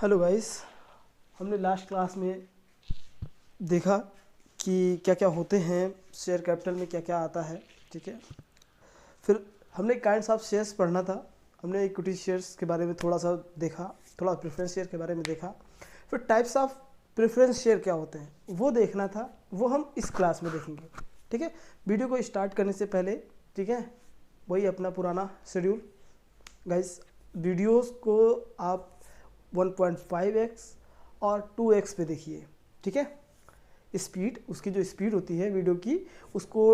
Hello guys, हमने last class में देखा कि क्या क्या होते हैं शेयर कैपिटल में, क्या क्या आता है। ठीक है, फिर हमने काइंड्स ऑफ शेयर्स पढ़ना था। हमने इक्विटी शेयर्स के बारे में थोड़ा सा देखा, थोड़ा प्रेफरेंस शेयर के बारे में देखा। फिर टाइप्स ऑफ प्रेफरेंस शेयर क्या होते हैं वो देखना था, वो हम इस क्लास में देखेंगे। ठीक है, वीडियो को स्टार्ट करने से पहले, ठीक है, वही अपना पुराना शेड्यूल गाइस, वीडियोस को आप 1.5x और 2x पे देखिए। ठीक है, स्पीड, उसकी जो स्पीड होती है वीडियो की, उसको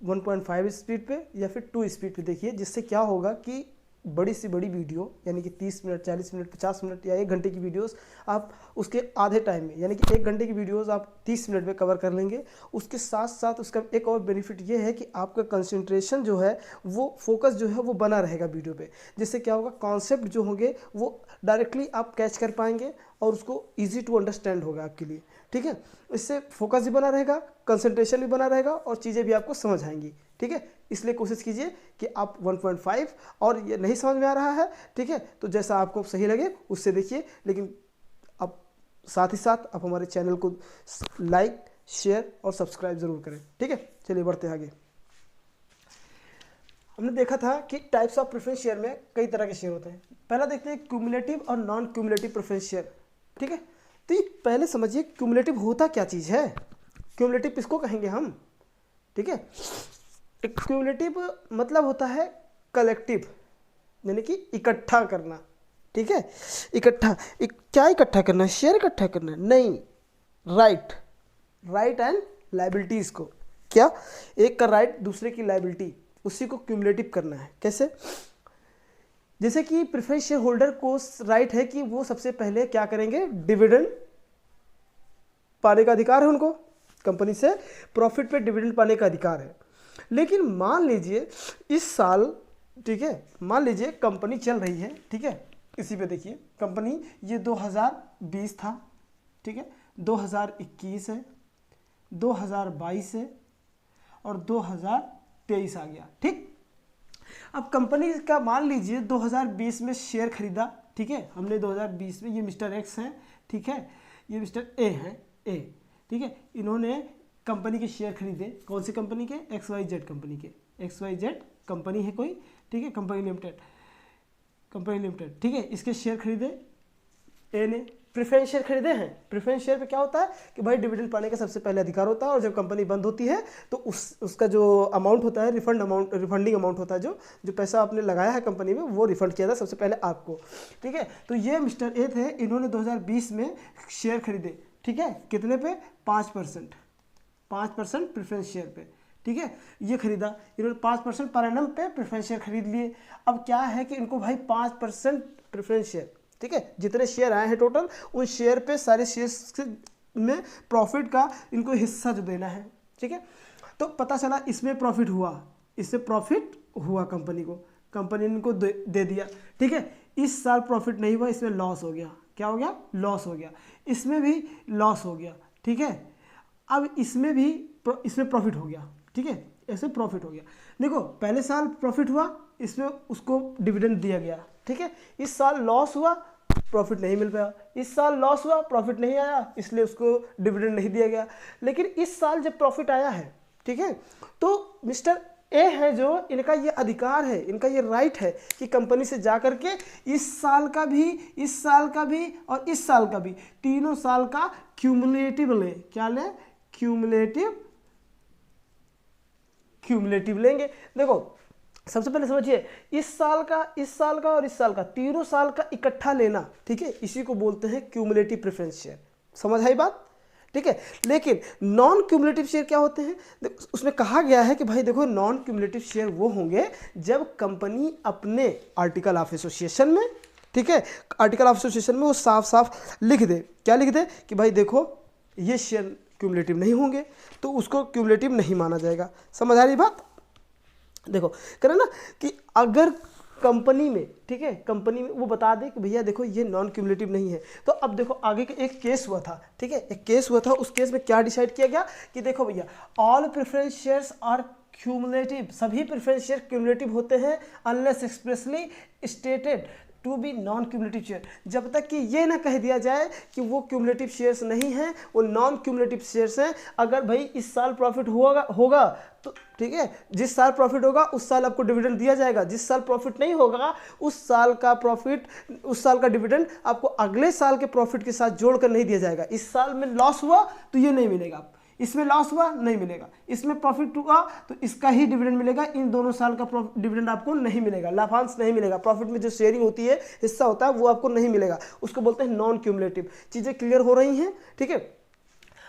1.5 स्पीड पे या फिर 2 स्पीड पे देखिए। जिससे क्या होगा कि बड़ी से बड़ी वीडियो यानी कि 30 मिनट, 40 मिनट, 50 मिनट या 1 घंटे की वीडियोस आप उसके आधे टाइम में, यानी कि 1 घंटे की वीडियोस आप 30 मिनट में कवर कर लेंगे। उसके साथ साथ उसका एक और बेनिफिट ये है कि आपका कंसंट्रेशन जो है, वो फोकस जो है वो बना रहेगा वीडियो पे। जिससे क्या होगा, कॉन्सेप्ट जो होंगे वो डायरेक्टली आप कैच कर पाएंगे और उसको ईजी टू अंडरस्टैंड होगा आपके लिए। ठीक है, इससे फोकस भी बना रहेगा, कंसंट्रेशन भी बना रहेगा और चीज़ें भी आपको समझ आएंगी। ठीक है, इसलिए कोशिश कीजिए कि आप 1.5, और ये नहीं समझ में आ रहा है, ठीक है, तो जैसा आपको सही लगे उससे देखिए। लेकिन आप साथ ही साथ आप हमारे चैनल को लाइक, शेयर और सब्सक्राइब जरूर करें। ठीक है, चलिए बढ़ते हैं आगे। हमने देखा था कि टाइप्स ऑफ प्रेफरेंस शेयर में कई तरह के शेयर होते हैं। पहला देखते हैं क्यूमुलेटिव और नॉन क्यूमुलेटिव प्रेफरेंस शेयर। ठीक है, तो ये पहले समझिए क्यूमुलेटिव होता क्या चीज़ है। क्यूमुलेटिव किसको कहेंगे हम? ठीक है, क्यूमुलेटिव मतलब होता है कलेक्टिव, यानी कि इकट्ठा करना। ठीक है, क्या इकट्ठा करना? शेयर इकट्ठा करना नहीं, राइट एंड लायबिलिटीज को। क्या? एक का राइट, दूसरे की लायबिलिटी, उसी को क्यूमुलेटिव करना है। कैसे? जैसे कि प्रेफरेंस शेयर होल्डर को राइट है कि वो सबसे पहले क्या करेंगे, डिविडेंड पाने का अधिकार है उनको, कंपनी से प्रॉफिट पे डिविडेंड पाने का अधिकार है। लेकिन मान लीजिए इस साल, ठीक है, मान लीजिए कंपनी चल रही है, ठीक है, इसी पे देखिए कंपनी, ये 2020 था, ठीक है, 2021 है, 2022 है और 2023 आ गया। ठीक, अब कंपनी का मान लीजिए 2020 में शेयर खरीदा, ठीक है, हमने 2020 में, ये मिस्टर एक्स है, ठीक है, ये मिस्टर ए है, ए, ठीक है, इन्होंने कंपनी के शेयर खरीदे। कौन सी कंपनी के? XYZ कंपनी के। XYZ कंपनी है कोई, ठीक है, कंपनी लिमिटेड, ठीक है, इसके शेयर खरीदे ए ने। प्रेफरेंस शेयर खरीदे हैं। प्रेफरेंस शेयर पे क्या होता है कि भाई डिविडेंड पाने का सबसे पहले अधिकार होता है, और जब कंपनी बंद होती है तो उसका जो अमाउंट होता है, रिफंडिंग अमाउंट होता है, जो पैसा आपने लगाया है कंपनी में, वो रिफंड किया था सबसे पहले आपको। ठीक है, तो ये मिस्टर ए थे, इन्होंने 2020 में शेयर खरीदे, ठीक है, कितने पे? 5% प्रेफरेंस शेयर पे। ठीक है, ये खरीदा इन्होंने 5% पर एनम पे प्रेफरेंस शेयर खरीद लिए। अब क्या है कि इनको भाई 5% प्रेफरेंस शेयर, ठीक है, जितने शेयर आए हैं टोटल, उन शेयर पे सारे शेयर में प्रॉफिट का इनको हिस्सा जो देना है। ठीक है, तो पता चला इसमें प्रॉफिट हुआ, कंपनी को, कंपनी ने इनको दे दिया। ठीक है, इस साल प्रॉफिट नहीं हुआ, इसमें लॉस हो गया। क्या हो गया? लॉस हो गया। इसमें भी लॉस हो गया। ठीक है, अब इसमें प्रॉफिट हो गया। ठीक है, ऐसे प्रॉफिट हो गया। देखो, पहले साल प्रॉफिट हुआ, इसमें उसको डिविडेंड दिया गया। ठीक है, इस साल लॉस हुआ, प्रॉफिट नहीं मिल पाया। इस साल लॉस हुआ, प्रॉफिट नहीं आया, इसलिए उसको डिविडेंड नहीं दिया गया। लेकिन इस साल जब प्रॉफिट आया है, ठीक है, तो मिस्टर ए है जो, इनका ये अधिकार है, इनका ये राइट है कि कंपनी से जा करके इस साल का भी और इस साल का भी, तीनों साल का क्यूमुलेटिव ले। क्या ले? क्यूमुलेटिव लेंगे। देखो, सबसे पहले समझिए, इस साल का और इस साल का, तीनों साल का इकट्ठा लेना, ठीक है, इसी को बोलते हैं क्यूमुलेटिव प्रेफरेंस शेयर। समझ आई बात? ठीक है, लेकिन नॉन क्यूमुलेटिव शेयर क्या होते हैं? उसमें कहा गया है कि भाई देखो, नॉन क्यूमुलेटिव शेयर वो होंगे जब कंपनी अपने आर्टिकल ऑफ एसोसिएशन में, ठीक है, आर्टिकल ऑफ एसोसिएशन में वो साफ साफ लिख दे। क्या लिख दे? कि भाई देखो, ये शेयर क्यूमुलेटिव नहीं होंगे, तो उसको क्यूमुलेटिव नहीं माना जाएगा। समझ आ रही बात? देखो, करें ना कि अगर कंपनी में, ठीक है, कंपनी में वो बता दे कि भैया देखो ये नॉन क्यूमुलेटिव नहीं है, तो अब देखो आगे के एक केस हुआ था, ठीक है, एक केस हुआ था, उस केस में क्या डिसाइड किया गया कि देखो भैया, all preference shares are cumulative, सभी प्रेफरेंस शेयर क्यूमुलेटिव होते हैं unless expressly stated to be non cumulative share. जब तक कि ये ना कह दिया जाए कि वो क्यूमुलेटिव शेयर्स नहीं हैं, वो नॉन क्यूमुलेटिव शेयर्स हैं। अगर भाई इस साल प्रॉफिट होगा तो ठीक है, जिस साल प्रॉफिट होगा उस साल आपको डिविडेंड दिया जाएगा, जिस साल प्रॉफिट नहीं होगा उस साल का डिविडेंड आपको अगले साल के प्रॉफिट के साथ जोड़कर नहीं दिया जाएगा। इस साल में लॉस हुआ तो ये नहीं मिलेगा, इसमें लॉस हुआ नहीं मिलेगा, इसमें प्रॉफिट हुआ तो इसका ही डिविडेंड मिलेगा, इन दोनों साल का डिविडेंड आपको नहीं मिलेगा, लाभांश नहीं मिलेगा, प्रॉफिट में जो शेयरिंग होती है, हिस्सा होता है, वो आपको नहीं मिलेगा। उसको बोलते हैं नॉन क्यूमुलेटिव। चीज़ें क्लियर हो रही हैं? ठीक है,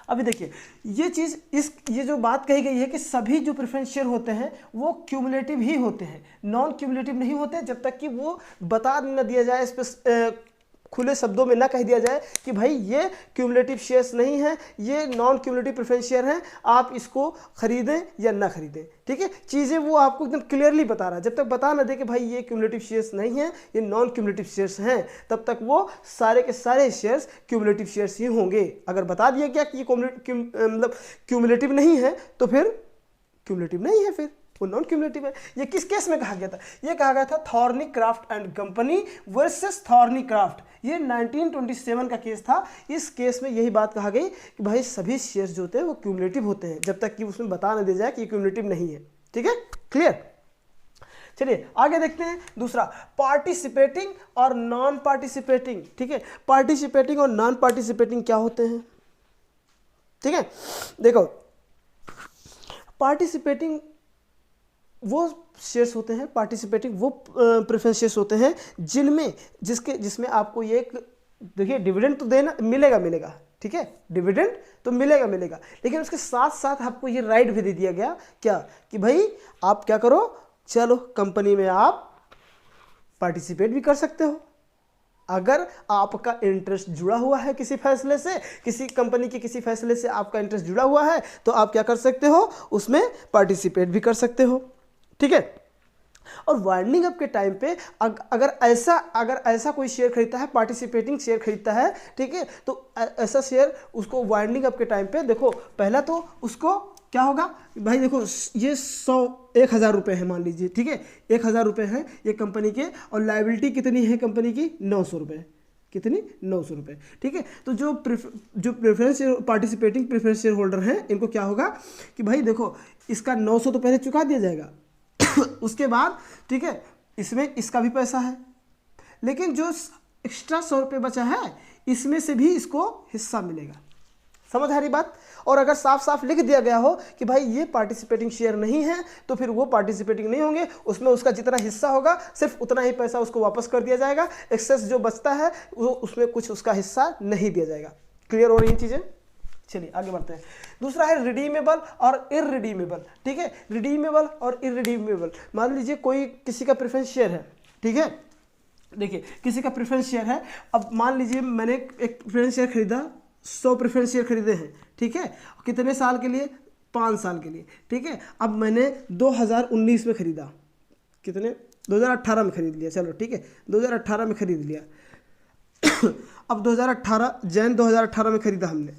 अभी देखिए ये जो बात कही गई है कि सभी जो प्रेफरेंस शेयर होते हैं वो क्यूमुलेटिव ही होते हैं, नॉन क्यूमुलेटिव नहीं होते, जब तक कि वो बता न दिया जाए, इस पर खुले शब्दों में ना कह दिया जाए कि भाई ये क्यूमुलेटिव शेयर्स नहीं है, ये नॉन क्यूमुलेटिव प्रेफरेंस शेयर हैं, आप इसको खरीदें या ना खरीदें। ठीक है, चीज़ें वो आपको एकदम क्लियरली बता रहा है। जब तक बता ना दे कि भाई ये क्यूमुलेटिव शेयर्स नहीं हैं, ये नॉन क्यूमुलेटिव शेयर्स हैं, तब तक वो सारे के सारे शेयर्स क्यूमुलेटिव शेयर्स ही होंगे। अगर बता दिया गया कि ये मतलब क्यूमुलेटिव नहीं है तो फिर क्यूमुलेटिव नहीं है, फिर वो नॉन क्यूमुलेटिव है। ये किस केस में कहा गया था? ये कहा गया था थॉर्नीक्राफ्ट एंड कंपनी वर्सेस थॉर्नीक्राफ्ट। ये 1927 का केस था। इस केस में यही बात कहा गई कि भाई सभी शेयर्स जो होते हैं वो क्यूमुलेटिव होते हैं, जब तक कि उसमें बता ना दिया जाए कि ये क्यूमुलेटिव नहीं है। ठीक है, क्लियर? चलिए आगे देखते हैं दूसरा, पार्टिसिपेटिंग और नॉन पार्टिसिपेटिंग। ठीक है, पार्टिसिपेटिंग और नॉन पार्टिसिपेटिंग क्या होते हैं? ठीक है, देखो पार्टिसिपेटिंग वो शेयर्स होते हैं, पार्टिसिपेटिंग वो प्रेफरेंस शेयर्स होते हैं जिसमें आपको ये देखिए डिविडेंड तो देना मिलेगा। ठीक है, डिविडेंड तो मिलेगा, लेकिन उसके साथ साथ आपको ये राइट भी दे दिया गया क्या कि भाई आप क्या करो, चलो कंपनी में आप पार्टिसिपेट भी कर सकते हो। अगर आपका इंटरेस्ट जुड़ा हुआ है किसी फैसले से, किसी कंपनी के किसी फैसले से आपका इंटरेस्ट जुड़ा हुआ है, तो आप क्या कर सकते हो, उसमें पार्टिसिपेट भी कर सकते हो। ठीक है, और वाइंडिंग अप के टाइम पे अगर ऐसा कोई शेयर खरीदता है, पार्टिसिपेटिंग शेयर खरीदता है, ठीक है, तो ऐसा शेयर उसको वाइंडिंग अप के टाइम पे देखो, पहला तो उसको क्या होगा भाई, देखो ये 1,000 रुपये है मान लीजिए। ठीक है, 1,000 रुपये है ये कंपनी के, और लायबिलिटी कितनी है कंपनी की? 900 रुपये। कितनी? 900 रुपये। ठीक है, तो जो preference participating preference share holder हैं, इनको क्या होगा कि भाई देखो इसका 900 तो पहले चुका दिया जाएगा उसके बाद ठीक है इसमें इसका भी पैसा है, लेकिन जो एक्स्ट्रा 100 रुपये बचा है इसमें से भी इसको हिस्सा मिलेगा। समझ आ रही बात? और अगर साफ साफ लिख दिया गया हो कि भाई ये पार्टिसिपेटिंग शेयर नहीं है, तो फिर वो पार्टिसिपेटिंग नहीं होंगे, उसमें उसका जितना हिस्सा होगा सिर्फ उतना ही पैसा उसको वापस कर दिया जाएगा, एक्सेस जो बचता है वो उसमें कुछ उसका हिस्सा नहीं दिया जाएगा। क्लियर हो रही हैं चीज़ें? चलिए आगे बढ़ते हैं। दूसरा है रिडीमेबल और इररिडीमेबल। ठीक है, रिडीमेबल और इररिडीमेबल। मान लीजिए कोई किसी का प्रेफरेंस शेयर है, ठीक है, देखिए किसी का प्रेफरेंस शेयर है, अब मान लीजिए मैंने एक प्रेफरेंस शेयर खरीदा, 100 प्रेफरेंस शेयर खरीदे हैं। ठीक है, कितने साल के लिए? 5 साल के लिए। ठीक है, अब मैंने 2019 में खरीदा, कितने? 2018 में खरीद लिया, चलो ठीक है 2018 में खरीद लिया अब 2018 में खरीदा हमने,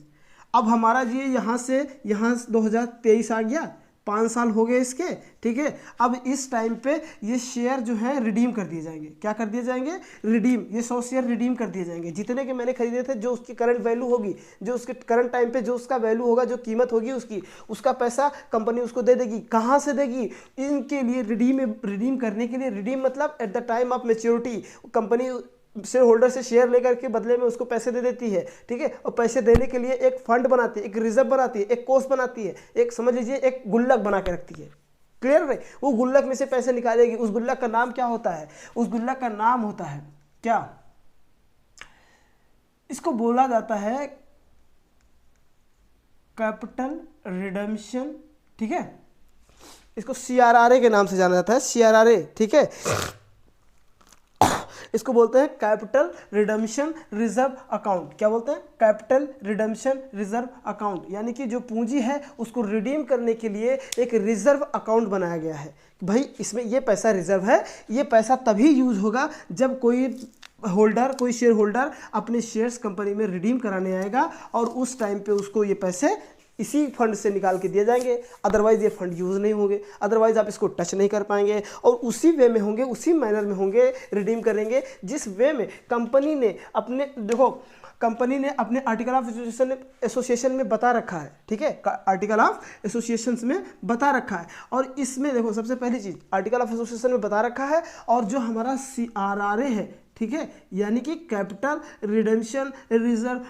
अब हमारा ये यहाँ से यहाँ 2023 आ गया, 5 साल हो गए इसके। ठीक है, अब इस टाइम पे ये शेयर जो है रिडीम कर दिए जाएंगे। क्या कर दिए जाएंगे? रिडीम। ये 100 शेयर रिडीम कर दिए जाएंगे, जितने के मैंने खरीदे थे, जो उसकी करंट वैल्यू होगी, जो उसके करंट टाइम पे जो उसका वैल्यू होगा, जो कीमत होगी उसकी, उसका पैसा कंपनी उसको दे देगी। कहाँ से देगी? इनके लिए रिडीम करने के लिए, रिडीम मतलब at the time of maturity, company share holder से शेयर लेकर के बदले में उसको पैसे दे देती है। ठीक है, और पैसे देने के लिए एक फंड बनाती है, एक रिजर्व बनाती है, एक कोष बनाती है, एक समझ लीजिए एक गुल्लक बना के रखती है। क्लियर है? वो गुल्लक में से पैसे निकालेगी। उस गुल्लक का नाम क्या होता है? उस गुल्लक का नाम होता है क्या? इसको बोला जाता है कैपिटल रिडेम्पशन। ठीक है, इसको CRRA के नाम से जाना जाता है, CRRA। ठीक है, इसको बोलते हैं कैपिटल रिडेम्पशन रिजर्व अकाउंट। क्या बोलते हैं? कैपिटल रिडेम्पशन रिजर्व अकाउंट, यानी कि जो पूंजी है उसको रिडीम करने के लिए एक रिजर्व अकाउंट बनाया गया है। भाई इसमें ये पैसा रिजर्व है, ये पैसा तभी यूज होगा जब कोई शेयर होल्डर अपने शेयर्स कंपनी में रिडीम कराने आएगा, और उस टाइम पे उसको ये पैसे इसी फंड से निकाल के दिए जाएंगे, अदरवाइज ये फंड यूज़ नहीं होंगे, अदरवाइज आप इसको टच नहीं कर पाएंगे, और उसी वे में होंगे, उसी मैनर में होंगे, रिडीम करेंगे जिस वे में कंपनी ने अपने, देखो कंपनी ने अपने आर्टिकल ऑफ एसोसिएशन में बता रखा है, ठीक है, आर्टिकल ऑफ एसोसिएशन में बता रखा है। और इसमें देखो सबसे पहली चीज़ आर्टिकल ऑफ एसोसिएशन में बता रखा है, और जो हमारा CRRA है, ठीक है, यानी कि कैपिटल रिडेम्पशन रिजर्व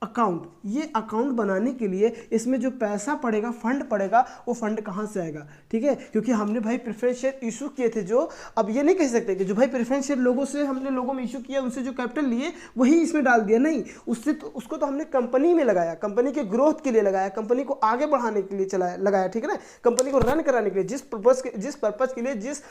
अकाउंट, ये अकाउंट बनाने के लिए इसमें जो पैसा पड़ेगा, फंड पड़ेगा, वो फंड कहाँ से आएगा, ठीक है, क्योंकि हमने भाई प्रेफरेंस शेयर इशू किए थे, जो अब ये नहीं कह सकते कि जो भाई प्रेफरेंस शेयर लोगों से हमने लोगों में इशू किया, उनसे जो कैपिटल लिए वही इसमें डाल दिया, नहीं, उससे तो उसको तो हमने कंपनी में लगाया, कंपनी के ग्रोथ के लिए लगाया, कंपनी को आगे बढ़ाने के लिए चलाया लगाया, ठीक है ना, कंपनी को रन कराने के लिए, जिस पर्पज़ के लिए, जिस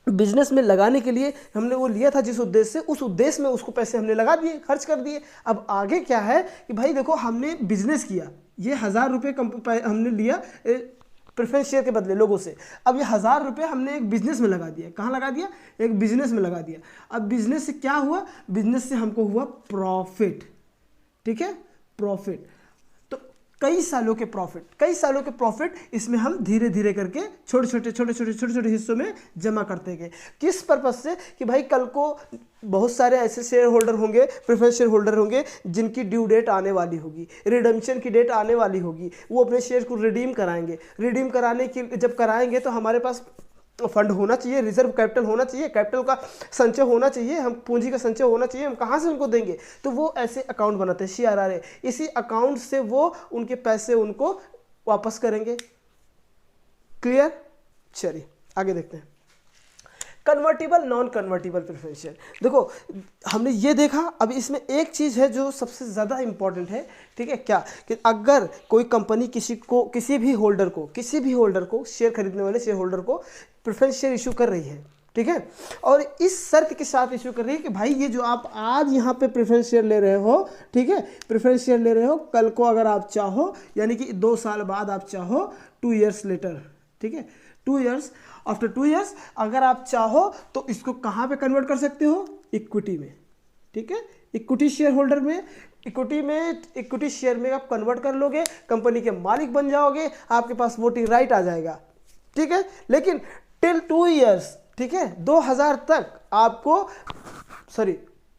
बिजनेस में लगाने के लिए हमने वो लिया था, जिस उद्देश्य से, उस उद्देश्य में उसको पैसे हमने लगा दिए, खर्च कर दिए। अब आगे क्या है कि भाई देखो हमने बिजनेस किया, ये 1000 रुपये हमने लिया प्रेफरेंस शेयर के बदले लोगों से, अब ये 1000 रुपये हमने एक बिजनेस में लगा दिया, कहाँ लगा दिया, एक बिजनेस में लगा दिया। अब बिजनेस से क्या हुआ, बिजनेस से हमको हुआ प्रॉफिट, ठीक है, प्रॉफिट, तो कई सालों के प्रॉफिट इसमें हम धीरे धीरे करके छोटे छोटे हिस्सों में जमा करते गए। किस पर्पज से कि भाई कल को बहुत सारे ऐसे शेयर होल्डर होंगे, प्रेफरेंस शेयर होल्डर होंगे, जिनकी ड्यू डेट आने वाली होगी, रिडम्पशन की डेट आने वाली होगी, वो अपने शेयर को रिडीम कराएंगे। रिडीम कराने की जब कराएंगे तो हमारे पास फंड होना चाहिए, रिजर्व कैपिटल होना चाहिए, कैपिटल का संचय होना चाहिए, हम पूंजी का संचय होना चाहिए, हम कहाँ से उनको देंगे, तो वो ऐसे अकाउंट बनाते हैं CRRA, इसी अकाउंट से वो उनके पैसे उनको वापस करेंगे। क्लियर, चलिए आगे देखते हैं। Convertible non convertible preference share, देखो हमने ये देखा। अब इसमें एक चीज़ है जो सबसे ज़्यादा इम्पॉर्टेंट है, ठीक है, क्या कि अगर कोई कंपनी किसी भी होल्डर को शेयर खरीदने वाले शेयर होल्डर को प्रेफरेंस शेयर इशू कर रही है, ठीक है, और इस शर्त के साथ इशू कर रही है कि भाई ये जो आप आज यहाँ पे प्रेफरेंस शेयर ले रहे हो, ठीक है, प्रेफरेंस शेयर ले रहे हो, कल को अगर आप चाहो, यानी कि 2 साल बाद आप चाहो, 2 years लेटर, ठीक है, 2 years, आफ्टर 2 years अगर आप चाहो तो इसको कहाँ पे कन्वर्ट कर सकते हो, इक्विटी में, ठीक है, इक्विटी शेयर होल्डर में, इक्विटी शेयर में आप कन्वर्ट कर लोगे, कंपनी के मालिक बन जाओगे, आपके पास वोटिंग राइट आ जाएगा, ठीक है, लेकिन टिल 2 years, ठीक है, 2000 तक आपको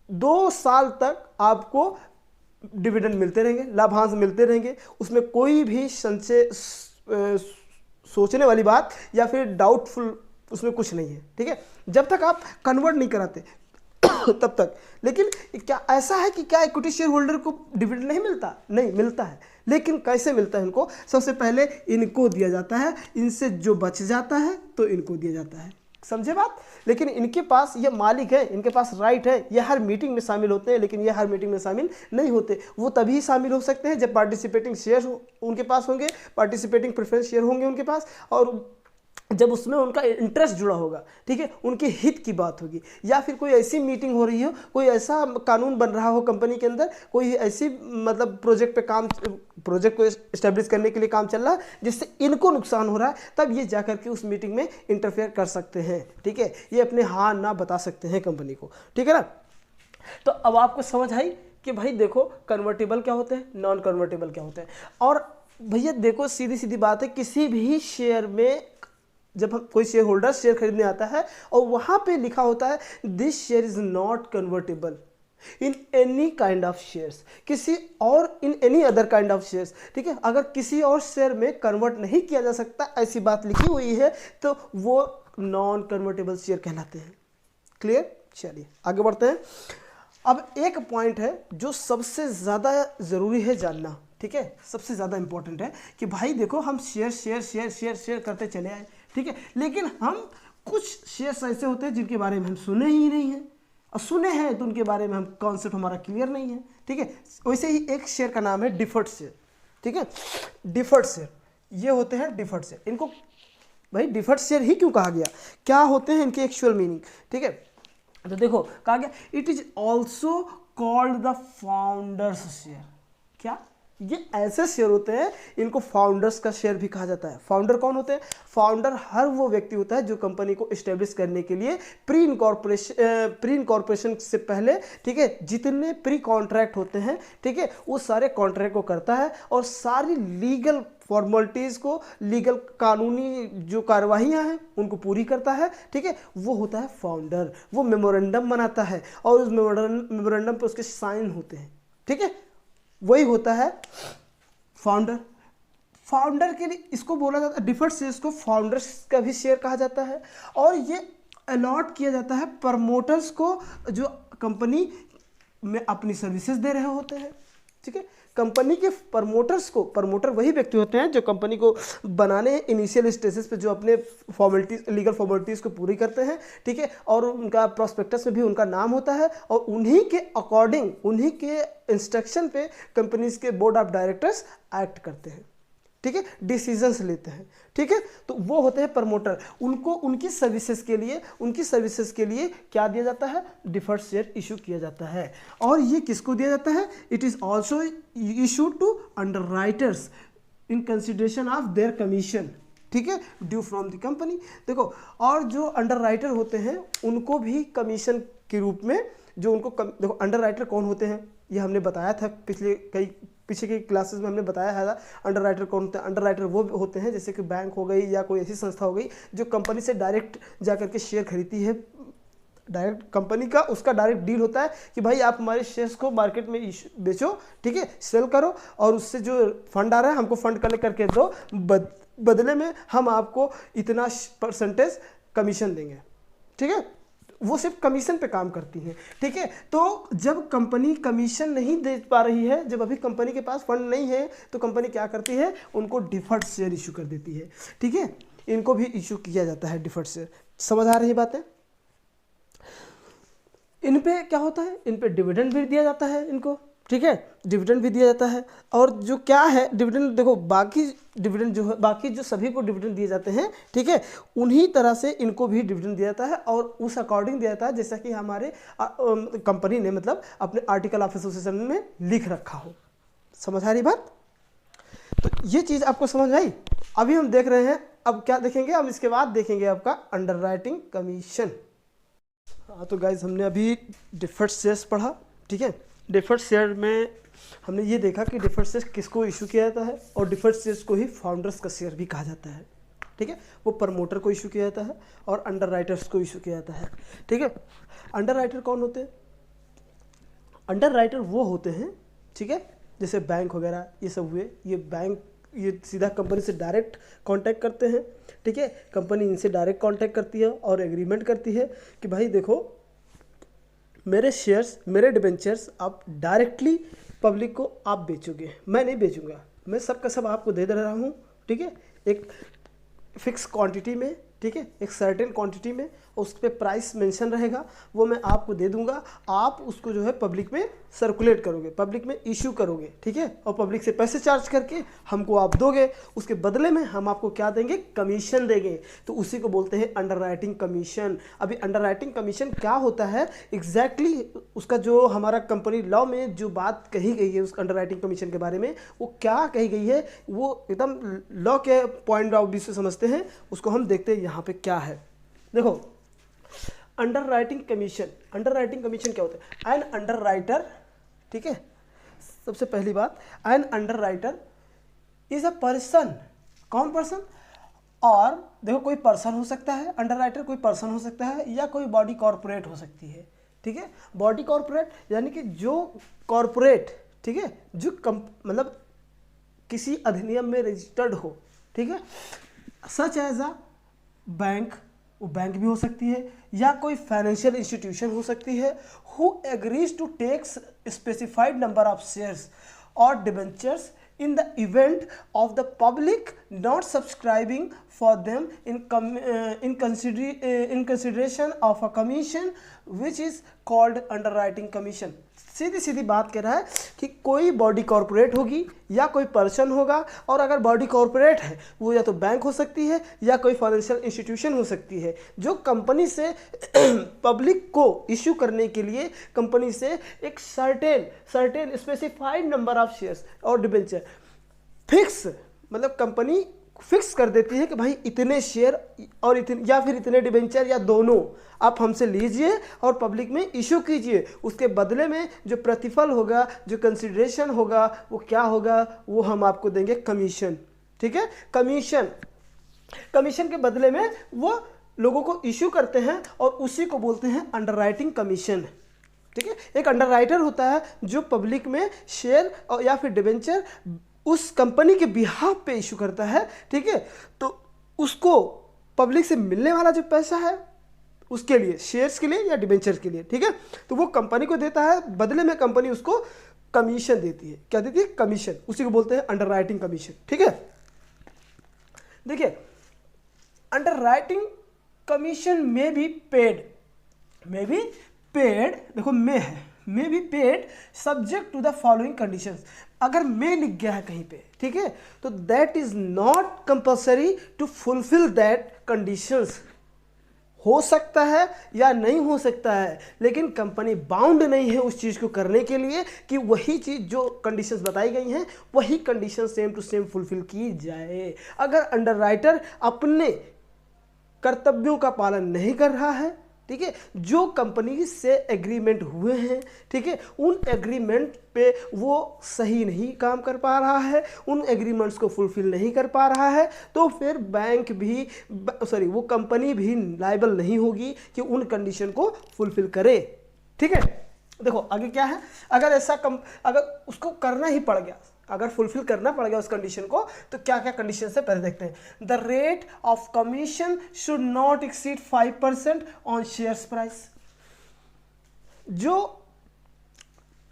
2 साल तक आपको डिविडेंड मिलते रहेंगे, लाभांश मिलते रहेंगे, उसमें कोई भी संचय सोचने वाली बात या फिर डाउटफुल उसमें कुछ नहीं है, ठीक है, जब तक आप कन्वर्ट नहीं कराते तब तक। लेकिन क्या ऐसा है कि क्या इक्विटी शेयर होल्डर को डिविडेंड नहीं मिलता? नहीं मिलता है, लेकिन कैसे मिलता है इनको? सबसे पहले इनको दिया जाता है, इनसे जो बच जाता है तो इनको दिया जाता है, समझे बात। लेकिन इनके पास ये मालिक है, इनके पास राइट है, ये हर मीटिंग में शामिल होते हैं, लेकिन ये हर मीटिंग में शामिल नहीं होते। वो तभी शामिल हो सकते हैं जब पार्टिसिपेटिंग शेयर उनके पास होंगे, पार्टिसिपेटिंग प्रेफरेंस शेयर होंगे उनके पास, और जब उसमें उनका इंटरेस्ट जुड़ा होगा, ठीक है, उनके हित की बात होगी, या फिर कोई ऐसी मीटिंग हो रही हो, कोई ऐसा कानून बन रहा हो कंपनी के अंदर, कोई ऐसी मतलब प्रोजेक्ट को एस्टेब्लिश करने के लिए काम चल रहा है जिससे इनको नुकसान हो रहा है, तब ये जा करके उस मीटिंग में इंटरफेयर कर सकते हैं, ठीक है, ये अपने हाँ ना बता सकते हैं कंपनी को, ठीक है ना। तो अब आपको समझ आई कि भाई देखो कन्वर्टेबल क्या होते हैं, नॉन कन्वर्टेबल क्या होते हैं। और भैया देखो सीधी सीधी बात है, किसी भी शेयर में जब हम कोई शेयर होल्डर शेयर खरीदने आता है और वहां पे लिखा होता है this share is not convertible in any kind of shares, किसी और in any other kind of shares, ठीक है, अगर किसी और शेयर में कन्वर्ट नहीं किया जा सकता ऐसी बात लिखी हुई है तो वो नॉन कन्वर्टेबल शेयर कहलाते हैं। क्लियर, चलिए आगे बढ़ते हैं। अब एक पॉइंट है जो सबसे ज़्यादा ज़रूरी है जानना, ठीक है, सबसे ज़्यादा इंपॉर्टेंट है कि भाई देखो हम शेयर करते चले आए, ठीक है, लेकिन हम कुछ शेयर्स ऐसे होते हैं जिनके बारे में हम सुने ही नहीं हैं, और सुने हैं तो उनके बारे में हम कॉन्सेप्ट हमारा क्लियर नहीं है, ठीक है। वैसे ही एक शेयर का नाम है डिफर्ड शेयर, ठीक है, डिफर्ड शेयर, ये होते हैं डिफर्ड शेयर। इनको भाई डिफर्ड शेयर ही क्यों कहा गया, क्या होते हैं इनकी एक्चुअल मीनिंग, ठीक है। तो देखो कहा गया it is also called the founders share, क्या ये ऐसे शेयर होते हैं, इनको फाउंडर्स का शेयर भी कहा जाता है। फाउंडर कौन होते हैं? फाउंडर हर वो व्यक्ति होता है जो कंपनी को एस्टेब्लिश करने के लिए प्री इनकॉर्पोरेशन से पहले, ठीक है, जितने प्री कॉन्ट्रैक्ट होते हैं, ठीक है, वो सारे कॉन्ट्रैक्ट को करता है और सारी लीगल फॉर्मेलिटीज़ को, लीगल कानूनी जो कार्यवाहियाँ हैं उनको पूरी करता है, ठीक है, वो होता है फाउंडर। वो मेमोरेंडम बनाता है और उस मेमोरेंडम पर उसके साइन होते हैं, ठीक है, वही होता है फाउंडर। फाउंडर के लिए इसको बोला जाता है, डिफर्ड शेयर्स को फाउंडर्स का भी शेयर कहा जाता है और ये अलॉट किया जाता है प्रमोटर्स को जो कंपनी में अपनी सर्विसेज दे रहे होते हैं, ठीक है। कंपनी के प्रमोटर्स को, प्रमोटर वही व्यक्ति होते हैं जो कंपनी को बनाने इनिशियल स्टेजेस पे जो अपने फॉर्मेलिटीज, लीगल फॉर्मेलिटीज़ को पूरी करते हैं, ठीक है, और उनका प्रॉस्पेक्टस में भी उनका नाम होता है और उन्हीं के अकॉर्डिंग, उन्हीं के इंस्ट्रक्शन पे कंपनीज के बोर्ड ऑफ डायरेक्टर्स एक्ट करते हैं, ठीक है, डिसीजंस लेते हैं, ठीक है। तो वो होते हैं प्रमोटर। उनको उनकी सर्विसेज के लिए क्या दिया जाता है? डिफर्ड शेयर इशू किया जाता है। और ये किसको दिया जाता है? It is also issued to underwriters in consideration of their commission, ठीक है, ड्यू फ्रॉम द कंपनी। देखो, और जो अंडरराइटर होते हैं उनको भी कमीशन के रूप में जो उनको देखो, अंडरराइटर कौन होते हैं ये हमने बताया था पीछे की क्लासेस में हमने बताया है। अंडरराइटर कौन होते हैं? अंडरराइटर वो होते हैं जैसे कि बैंक हो गई या कोई ऐसी संस्था हो गई जो कंपनी से डायरेक्ट जाकर के शेयर खरीदती है, डायरेक्ट कंपनी का उसका डायरेक्ट डील होता है कि भाई आप हमारे शेयर्स को मार्केट में बेचो, ठीक है, सेल करो और उससे जो फंड आ रहा है हमको फंड कलेक्ट करके दो, बदले में हम आपको इतना परसेंटेज कमीशन देंगे, ठीक है। वो सिर्फ कमीशन पे काम करती हैं, ठीक है। तो जब कंपनी कमीशन नहीं दे पा रही है, जब अभी कंपनी के पास फंड नहीं है, तो कंपनी क्या करती है? उनको डिफर्ड शेयर इशू कर देती है, ठीक है। इनको भी इशू किया जाता है डिफर्ड शेयर। समझ आ रही बातें? इन पे क्या होता है? इन पे डिविडेंड भी दिया जाता है इनको, ठीक है, डिविडेंड भी दिया जाता है। और जो क्या है डिविडेंड, देखो बाकी डिविडेंड जो है, बाकी जो सभी को डिविडेंड दिए जाते हैं, ठीक है, उन्हीं तरह से इनको भी डिविडेंड दिया जाता है और उस अकॉर्डिंग दिया जाता है जैसा कि हमारे कंपनी ने मतलब अपने आर्टिकल ऑफ एसोसिएशन में लिख रखा हो। समझ आ रही बात? तो ये चीज़ आपको समझ आई। अभी हम देख रहे हैं, अब क्या देखेंगे? अब इसके बाद देखेंगे आपका अंडरराइटिंग कमीशन। हाँ, तो गाइज हमने अभी डिफर्ड शेयर्स पढ़ा, ठीक है। डिफर्ड शेयर में हमने ये देखा कि डिफर्ड शेयर किसको इशू किया जाता है और डिफर्ड शेयर्स को ही फाउंडर्स का शेयर भी कहा जाता है, ठीक है। वो प्रमोटर को इशू किया जाता है और अंडरराइटर्स को इशू किया जाता है, ठीक है। अंडरराइटर कौन होते हैं? अंडरराइटर वो होते हैं, ठीक है, जैसे बैंक वगैरह ये सब हुए, ये बैंक ये सीधा कंपनी से डायरेक्ट कांटेक्ट करते हैं, ठीक है। कंपनी इनसे डायरेक्ट कांटेक्ट करती है और एग्रीमेंट करती है कि भाई देखो मेरे शेयर्स, मेरे डिबेंचर्स आप डायरेक्टली पब्लिक को आप बेचोगे, मैं नहीं बेचूंगा, मैं सब का सब आपको दे रहा हूँ, ठीक है, एक फिक्स क्वांटिटी में, ठीक है, एक सर्टेन क्वांटिटी में, उस पर प्राइस मेंशन रहेगा, वो मैं आपको दे दूंगा, आप उसको जो है पब्लिक में सर्कुलेट करोगे, पब्लिक में इशू करोगे, ठीक है, और पब्लिक से पैसे चार्ज करके हमको आप दोगे, उसके बदले में हम आपको क्या देंगे? कमीशन देंगे। तो उसी को बोलते हैं अंडरराइटिंग कमीशन। अभी अंडरराइटिंग कमीशन क्या होता है एग्जैक्टली उसका जो हमारा कंपनी लॉ में जो बात कही गई है उस अंडरराइटिंग कमीशन के बारे में, वो क्या कही गई है वो एकदम लॉ के पॉइंट ऑफ व्यू से समझते हैं, उसको हम देखते हैं यहाँ पे क्या है। देखो अंडरराइटिंग कमीशन, अंडरराइटिंग कमीशन क्या होता है? एन अंडरराइटर, ठीक है, सबसे पहली बात, an underwriter is a person. कौन पर्सन? और देखो कोई पर्सन हो सकता है, अंडरराइटर कोई पर्सन हो सकता है या कोई बॉडी कॉर्पोरेट हो सकती है, ठीक है। बॉडी कॉर्पोरेट यानी कि जो कॉर्पोरेट, ठीक है, जो मतलब किसी अधिनियम में रजिस्टर्ड हो, ठीक है, सच एज अ बैंक, वो बैंक भी हो सकती है या कोई फाइनेंशियल इंस्टीट्यूशन हो सकती है, who agrees to takes specified number of shares और debentures in the event of the public not subscribing for them in consideration of a commission which is called underwriting commission। सीधी सीधी बात कह रहा है कि कोई बॉडी कॉरपोरेट होगी या कोई पर्सन होगा, और अगर बॉडी कॉरपोरेट है वो या तो बैंक हो सकती है या कोई फाइनेंशियल इंस्टीट्यूशन हो सकती है, जो कंपनी से पब्लिक को इश्यू करने के लिए कंपनी से एक certain specified number of shares और डिबेंचर फिक्स, मतलब कंपनी फिक्स कर देती है कि भाई इतने शेयर और इतने या फिर इतने डिबेंचर या दोनों आप हमसे लीजिए और पब्लिक में इशू कीजिए। उसके बदले में जो प्रतिफल होगा, जो कंसिडरेशन होगा, वो क्या होगा, वो हम आपको देंगे कमीशन। ठीक है, कमीशन के बदले में वो लोगों को इशू करते हैं और उसी को बोलते हैं अंडरराइटिंग कमीशन। ठीक है, एक अंडरराइटर होता है जो पब्लिक में शेयर या फिर डिबेंचर उस कंपनी के बिहाफ पे इशू करता है। ठीक है, तो उसको पब्लिक से मिलने वाला जो पैसा है उसके लिए, शेयर्स के लिए या डिबेंचर के लिए, ठीक है, तो वो कंपनी को देता है, बदले में कंपनी उसको कमीशन देती है। क्या देती है? कमीशन। उसी को बोलते हैं अंडरराइटिंग कमीशन। ठीक है, देखिए अंडरराइटिंग कमीशन में भी पेड, देखो may be paid subject to the following conditions. अगर मे लिख गया है कहीं पे, ठीक है, तो that is not compulsory to fulfil that conditions. हो सकता है या नहीं हो सकता है, लेकिन कंपनी बाउंड नहीं है उस चीज़ को करने के लिए कि वही चीज़ जो कंडीशंस बताई गई हैं वही condition same to same fulfil की जाए। अगर अंडरराइटर अपने कर्तव्यों का पालन नहीं कर रहा है, ठीक है, जो कंपनी से एग्रीमेंट हुए हैं, ठीक है, उन एग्रीमेंट पे वो सही नहीं काम कर पा रहा है, उन एग्रीमेंट्स को फुलफिल नहीं कर पा रहा है, तो फिर बैंक भी वो कंपनी भी लायबल नहीं होगी कि उन कंडीशन को फुलफिल करे। ठीक है, देखो आगे क्या है, अगर अगर उसको करना ही पड़ गया, अगर फुलफिल करना पड़ गया उस कंडीशन को, तो क्या क्या कंडीशन है पहले देखते हैं। The rate of commission should not exceed 5% on shares price. जो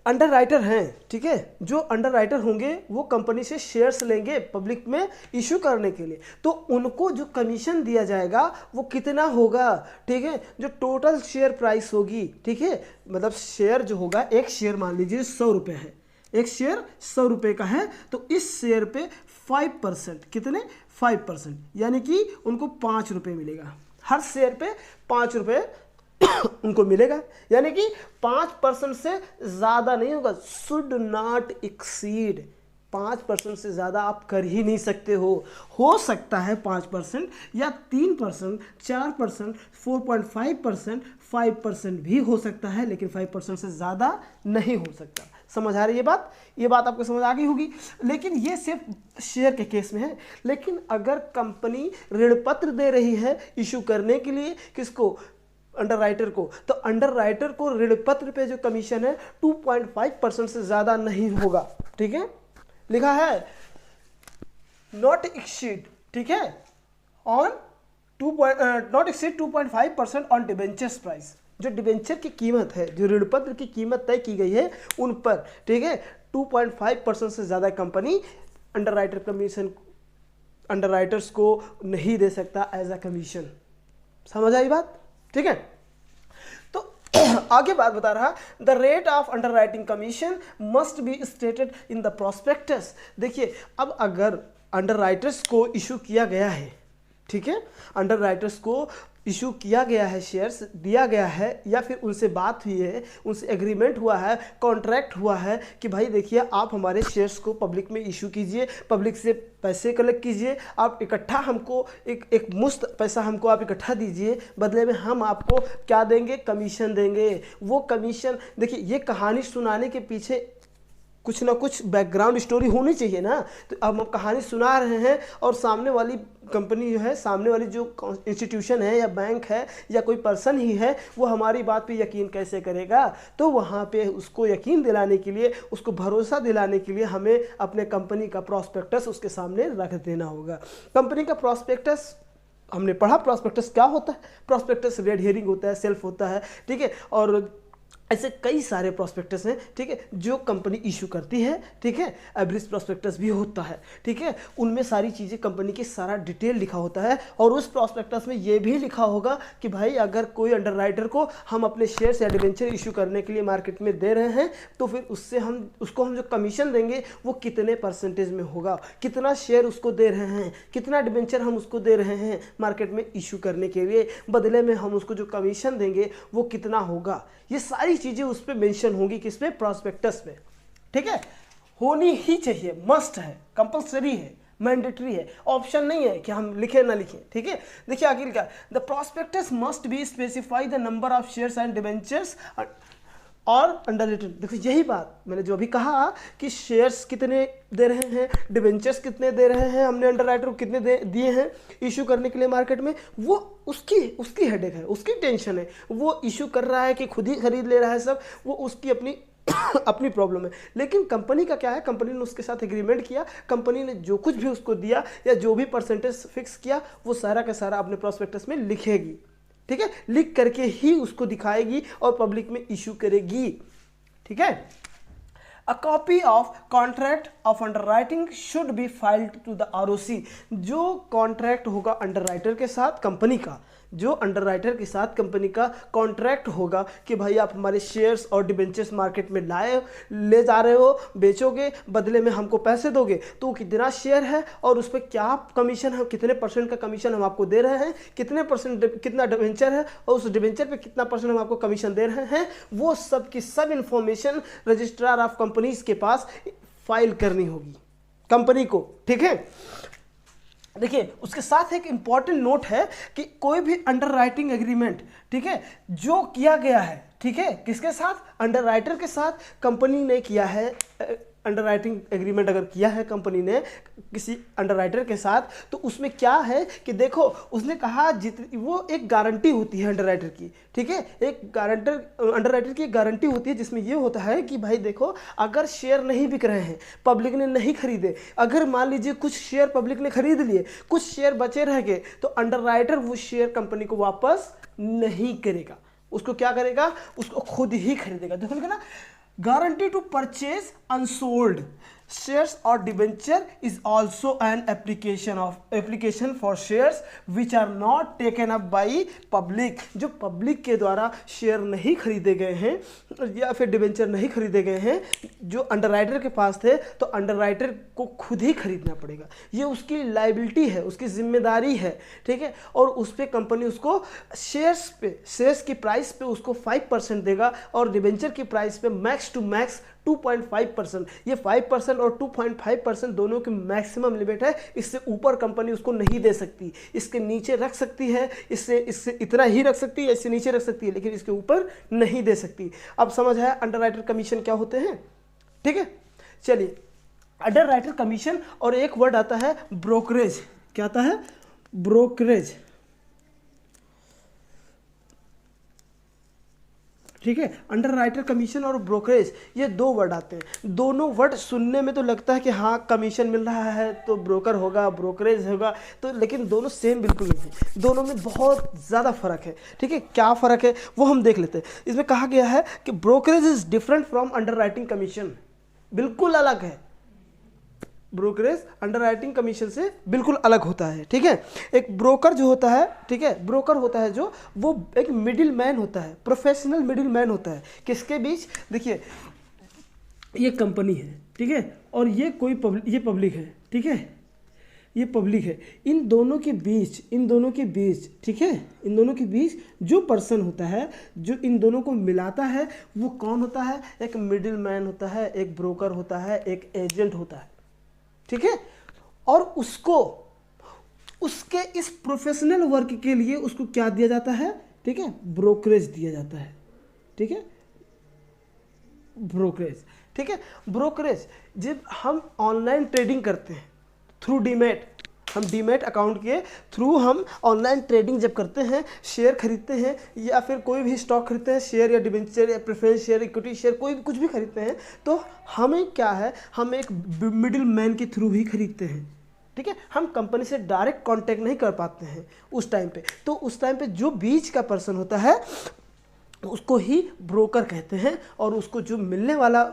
अंडरराइटर हैं, ठीक है, जो अंडरराइटर होंगे वो कंपनी से शेयर्स लेंगे पब्लिक में इशू करने के लिए, तो उनको जो कमीशन दिया जाएगा वो कितना होगा? ठीक है, जो टोटल शेयर प्राइस होगी, ठीक है, मतलब शेयर जो होगा, एक शेयर मान लीजिए 100 रुपये है, एक शेयर 100 रुपये का है, तो इस शेयर पे 5%, कितने? 5%, यानी कि उनको 5 रुपये मिलेगा। हर शेयर पे 5 रुपये उनको मिलेगा, यानी कि 5% से ज़्यादा नहीं होगा। शुड नॉट एक्सीड 5% से ज़्यादा आप कर ही नहीं सकते हो सकता है 5% या 3%, 4%, 4.5%, 5% भी हो सकता है, लेकिन 5% से ज़्यादा नहीं हो सकता। समझ आ रही है बात? ये बात आपको समझ आ गई होगी। लेकिन ये सिर्फ शेयर के केस में है, लेकिन अगर कंपनी ऋण पत्र दे रही है इशू करने के लिए, किसको? अंडरराइटर को, तो अंडरराइटर को ऋण पत्र पे जो कमीशन है 2.5% से ज़्यादा नहीं होगा। ठीक है, लिखा है नॉट एक्सीड, ठीक है, on not exceed 2.5% on debentures price. जो डिबेंचर की कीमत है, जो ऋण पत्र की कीमत तय की गई है उन पर, ठीक है, 2.5% से ज़्यादा कंपनी अंडरराइटर्स को नहीं दे सकता एज अ कमीशन। समझ आई बात? ठीक है, तो आगे बात बता रहा, the rate of underwriting commission must be stated in the prospectus. देखिए, अब अगर अंडरराइटर्स को इशू किया गया है, ठीक है, अंडरराइटर्स को इशू किया गया है, शेयर्स दिया गया है, या फिर उनसे बात हुई है, उनसे एग्रीमेंट हुआ है, कॉन्ट्रैक्ट हुआ है कि भाई देखिए आप हमारे शेयर्स को पब्लिक में इशू कीजिए, पब्लिक से पैसे कलेक्ट कीजिए, आप इकट्ठा हमको एक मुश्त पैसा हमको आप इकट्ठा दीजिए, बदले में हम आपको क्या देंगे? कमीशन देंगे। वो कमीशन, देखिए ये कहानी सुनाने के पीछे कुछ ना कुछ बैकग्राउंड स्टोरी होनी चाहिए ना। तो अब हम कहानी सुना रहे हैं और सामने वाली कंपनी जो है, सामने वाली जो इंस्टीट्यूशन है या बैंक है या कोई पर्सन ही है, वो हमारी बात पे यकीन कैसे करेगा? तो वहाँ पे उसको यकीन दिलाने के लिए, उसको भरोसा दिलाने के लिए हमें अपने कंपनी का प्रॉस्पेक्टस उसके सामने रख देना होगा। कंपनी का प्रॉस्पेक्टस हमने पढ़ा, प्रॉस्पेक्टस क्या होता है? प्रॉस्पेक्टस रेड हेरिंग होता है, सेल्फ होता है, ठीक है, और ऐसे कई सारे प्रॉस्पेक्टस हैं, ठीक है, जो कंपनी इशू करती है, ठीक है। एवरेज प्रॉस्पेक्टस भी होता है, ठीक है, उनमें सारी चीज़ें कंपनी की सारा डिटेल लिखा होता है और उस प्रॉस्पेक्टस में ये भी लिखा होगा कि भाई अगर कोई अंडरराइटर को हम अपने शेयर्स या डिबेंचर इशू करने के लिए मार्केट में दे रहे हैं तो फिर उससे हम जो कमीशन देंगे वो कितने परसेंटेज में होगा, कितना शेयर उसको दे रहे हैं, कितना डिबेंचर हम उसको दे रहे हैं मार्केट में इशू करने के लिए, बदले में हम उसको जो कमीशन देंगे वो कितना होगा। ये सारी चीजें उस पर मेंशन होंगी, किस पे, प्रॉस्पेक्टस पे, ठीक है। होनी ही चाहिए, मस्ट है, कंपल्सरी है, मैंडेटरी है, ऑप्शन नहीं है कि हम लिखें ना लिखें, ठीक है। देखिए आखिर क्या, the prospectus must be specify the number of shares and debentures और अंडरराइटर। देखो यही बात मैंने जो अभी कहा कि शेयर्स कितने दे रहे हैं, डिबेंचर्स कितने दे रहे हैं, हमने अंडरराइटर को कितने दिए हैं इशू करने के लिए मार्केट में, वो उसकी हेडेक है, उसकी टेंशन है, वो इशू कर रहा है कि खुद ही खरीद ले रहा है सब, वो उसकी अपनी अपनी प्रॉब्लम है। लेकिन कंपनी का क्या है, कंपनी ने उसके साथ एग्रीमेंट किया, कंपनी ने जो कुछ भी उसको दिया या जो भी परसेंटेज फिक्स किया वो सारा का सारा अपने प्रॉस्पेक्टस में लिखेगी, ठीक है, लिख करके ही उसको दिखाएगी और पब्लिक में इशू करेगी, ठीक है। A copy of contract of underwriting should be filed to the ROC। जो कॉन्ट्रैक्ट होगा अंडरराइटर के साथ कंपनी का, जो अंडरराइटर के साथ कंपनी का कॉन्ट्रैक्ट होगा कि भाई आप हमारे शेयर्स और डिबेंचर्स मार्केट में ले जा रहे हो, बेचोगे, बदले में हमको पैसे दोगे, तो कितना शेयर है और उस पर क्या कमीशन है, कितने परसेंट का कमीशन हम आपको दे रहे हैं, कितने परसेंट कितना डिबेंचर है और उस डिबेंचर पे कितना परसेंट हम आपको कमीशन दे रहे हैं, वो सब की सब इंफॉर्मेशन रजिस्ट्रार ऑफ कंपनीज के पास फाइल करनी होगी कंपनी को, ठीक है। देखिए उसके साथ एक इंपॉर्टेंट नोट है कि कोई भी अंडरराइटिंग एग्रीमेंट, ठीक है, जो किया गया है, ठीक है, किसके साथ, अंडरराइटर के साथ कंपनी ने किया है, अंडरराइटिंग एग्रीमेंट अगर किया है कंपनी ने किसी अंडरराइटर के साथ, तो उसमें क्या है कि देखो उसने कहा वो एक गारंटी होती है अंडरराइटर की, ठीक है, एक अंडरराइटर की एक गारंटी होती है जिसमें ये होता है कि भाई देखो अगर शेयर नहीं बिक रहे हैं, पब्लिक ने नहीं खरीदे, अगर मान लीजिए कुछ शेयर पब्लिक ने खरीद लिए, कुछ शेयर बचे रह गए, तो अंडरराइटर वो शेयर कंपनी को वापस नहीं करेगा, उसको क्या करेगा, उसको खुद ही खरीदेगा। देखो ना, guarantee to purchase unsold shares or debenture is also an application for shares which are not taken up by public। जो पब्लिक के द्वारा शेयर नहीं खरीदे गए हैं या फिर डिबेंचर नहीं खरीदे गए हैं, जो अंडरराइटर के पास थे, तो अंडरराइटर को खुद ही खरीदना पड़ेगा, ये उसकी लाइबिलिटी है, उसकी जिम्मेदारी है, ठीक है। और उस पर कंपनी उसको शेयर्स की प्राइस पे उसको 5% देगा और डिबेंचर की प्राइस पे मैक्स टू मैक्स 2.5%। ये 5% और 2.5% दोनों की मैक्सिमम लिमिट है, इससे ऊपर कंपनी उसको नहीं दे सकती, इसके नीचे रख सकती है, इससे इतना ही रख सकती है, इससे नीचे रख सकती है, लेकिन इसके ऊपर नहीं दे सकती। अब समझ आया अंडरराइटर कमीशन क्या होते हैं, ठीक है। चलिए अंडरराइटर कमीशन और एक वर्ड आता है ब्रोकरेज। क्या आता है, ब्रोकरेज, ठीक है। अंडरराइटर कमीशन और ब्रोकरेज ये दो वर्ड आते हैं, दोनों वर्ड सुनने में तो लगता है कि हाँ कमीशन मिल रहा है तो ब्रोकर होगा, ब्रोकरेज होगा, तो लेकिन दोनों सेम बिल्कुल नहीं है, दोनों में बहुत ज़्यादा फ़र्क है, ठीक है। क्या फ़र्क है वो हम देख लेते हैं। इसमें कहा गया है कि brokerage is different from underwriting commission, बिल्कुल अलग है, ब्रोकरेज अंडरराइटिंग कमीशन से बिल्कुल अलग होता है, ठीक है। एक ब्रोकर जो होता है, ठीक है, ब्रोकर होता है जो वो एक मिडिल मैन होता है, प्रोफेशनल मिडिल मैन होता है, किसके बीच, देखिए ये कंपनी है, ठीक है, और ये पब्लिक है, ठीक है, ये पब्लिक है, इन दोनों के बीच, ठीक है, इन दोनों के बीच जो पर्सन होता है जो इन दोनों को मिलाता है वो कौन होता है, एक मिडिल मैन होता है, एक ब्रोकर होता है, एक एजेंट होता है, ठीक है। और उसको उसके इस प्रोफेशनल वर्क के लिए उसको क्या दिया जाता है, ठीक है, ब्रोकरेज दिया जाता है, ठीक है, ब्रोकरेज, ठीक है। ब्रोकरेज जब हम ऑनलाइन ट्रेडिंग करते हैं थ्रू डीमैट, हम डीमैट अकाउंट के थ्रू हम ऑनलाइन ट्रेडिंग जब करते हैं, शेयर खरीदते हैं या फिर कोई भी स्टॉक खरीदते हैं, शेयर या डिबेंचर या प्रेफरेंस शेयर, इक्विटी शेयर, कोई भी कुछ भी खरीदते हैं, तो हमें क्या है, हम एक मिडिल मैन के थ्रू ही खरीदते हैं, ठीक है। हम कंपनी से डायरेक्ट कांटेक्ट नहीं कर पाते हैं उस टाइम पे, तो उस टाइम पे जो बीच का पर्सन होता है उसको ही ब्रोकर कहते हैं, और उसको जो मिलने वाला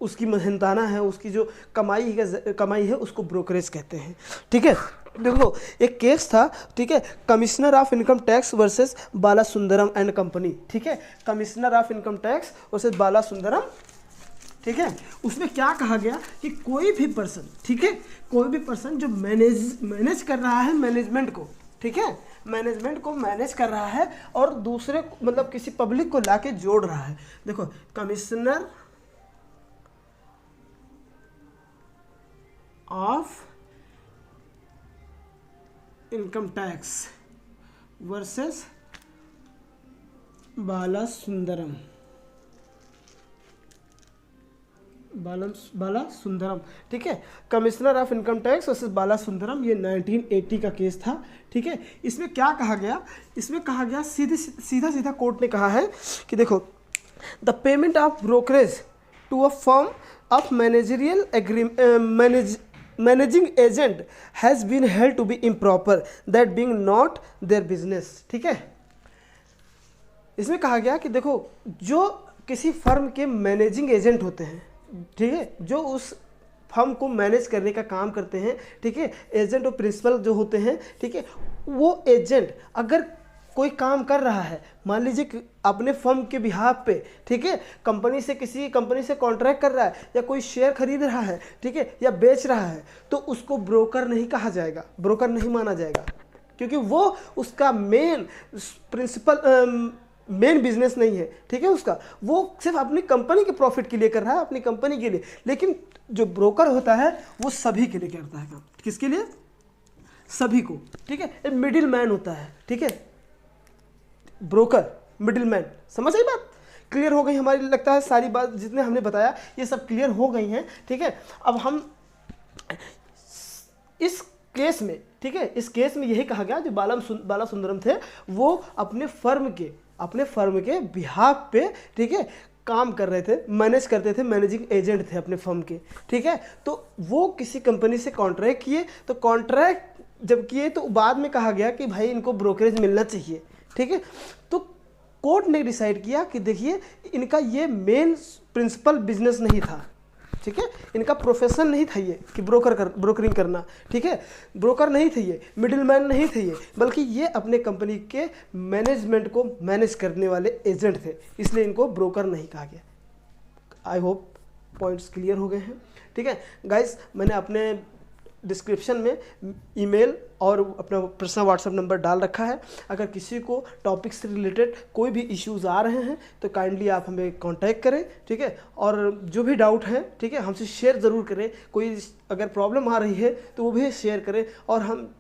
उसकी मेहनताना है, उसकी जो कमाई है उसको ब्रोकरेज कहते हैं। ठीक है, देखो एक केस था, ठीक है, commissioner of income tax versus Bala Sundaram and company. ठीक है, commissioner of income tax versus Bala Sundaram. ठीक है, उसमें क्या कहा गया कि कोई भी पर्सन, ठीक है, कोई भी पर्सन जो मैनेज कर रहा है मैनेजमेंट को, ठीक है, मैनेजमेंट को मैनेज कर रहा है और दूसरे मतलब किसी पब्लिक को लाके जोड़ रहा है। देखो, commissioner of income tax versus Bala Sundaram, Bala Sundaram. ठीक है, commissioner of income tax versus Bala Sundaram, ये 1980 का केस था। ठीक है, इसमें क्या कहा गया, इसमें कहा गया सीधा कोर्ट ने कहा है कि देखो, the payment of brokerage to a firm of managerial managing agent has been held to be improper, that being not their business. ठीक है, इसमें कहा गया कि देखो, जो किसी फर्म के मैनेजिंग एजेंट होते हैं, ठीक है, जो उस फर्म को मैनेज करने का काम करते हैं, ठीक है, एजेंट और प्रिंसिपल जो होते हैं, ठीक है, वो एजेंट अगर कोई काम कर रहा है, मान लीजिए कि अपने फर्म के बिहाफ पे, ठीक है, किसी कंपनी से कॉन्ट्रैक्ट कर रहा है या कोई शेयर खरीद रहा है, ठीक है, या बेच रहा है, तो उसको ब्रोकर नहीं कहा जाएगा, ब्रोकर नहीं माना जाएगा, क्योंकि वो उसका मेन बिजनेस नहीं है। ठीक है, उसका वो सिर्फ अपनी कंपनी के प्रॉफिट के लिए कर रहा है, अपनी कंपनी के लिए। लेकिन जो ब्रोकर होता है वो सभी के लिए करता है काम। किसके लिए? सभी को। ठीक है, एक मिडिल मैन होता है। ठीक है, ब्रोकर, मिडिल मैन। समझ आई बात? क्लियर हो गई हमारी, लगता है सारी बात जितने हमने बताया ये सब क्लियर हो गई हैं। ठीक है, अब हम इस केस में, ठीक है, इस केस में यही कहा गया, जो बाला सुंदरम थे वो अपने फर्म के बिहाफ पे, ठीक है, काम कर रहे थे, मैनेज करते थे, मैनेजिंग एजेंट थे अपने फर्म के। ठीक है, तो वो किसी कंपनी से कॉन्ट्रैक्ट किए, तो कॉन्ट्रैक्ट जब किए तो बाद में कहा गया कि भाई इनको ब्रोकरेज मिलना चाहिए। ठीक है, तो कोर्ट ने डिसाइड किया कि देखिए, इनका ये मेन प्रिंसिपल बिजनेस नहीं था। ठीक है, इनका प्रोफेशन नहीं था ये कि ब्रोकरिंग करना। ठीक है, ब्रोकर नहीं थे ये, मिडिलमैन नहीं थे ये, बल्कि ये अपने कंपनी के मैनेजमेंट को मैनेज करने वाले एजेंट थे, इसलिए इनको ब्रोकर नहीं कहा गया। आई होप पॉइंट्स क्लियर हो गए हैं। ठीक है गाइस, मैंने अपने डिस्क्रिप्शन में ईमेल और अपना पर्सनल व्हाट्सएप नंबर डाल रखा है। अगर किसी को टॉपिक से रिलेटेड कोई भी इश्यूज़ आ रहे हैं तो काइंडली आप हमें कांटेक्ट करें। ठीक है, और जो भी डाउट है, ठीक है, हमसे शेयर ज़रूर करें। कोई अगर प्रॉब्लम आ रही है तो वो भी शेयर करें, और हम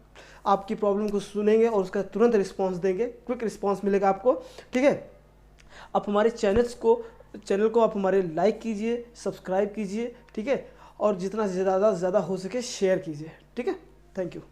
आपकी प्रॉब्लम को सुनेंगे और उसका तुरंत रिस्पॉन्स देंगे। क्विक रिस्पॉन्स मिलेगा आपको। ठीक है, आप हमारे चैनल को आप हमारे लाइक कीजिए, सब्सक्राइब कीजिए। ठीक है, और जितना ज़्यादा हो सके शेयर कीजिए। ठीक है, थैंक यू।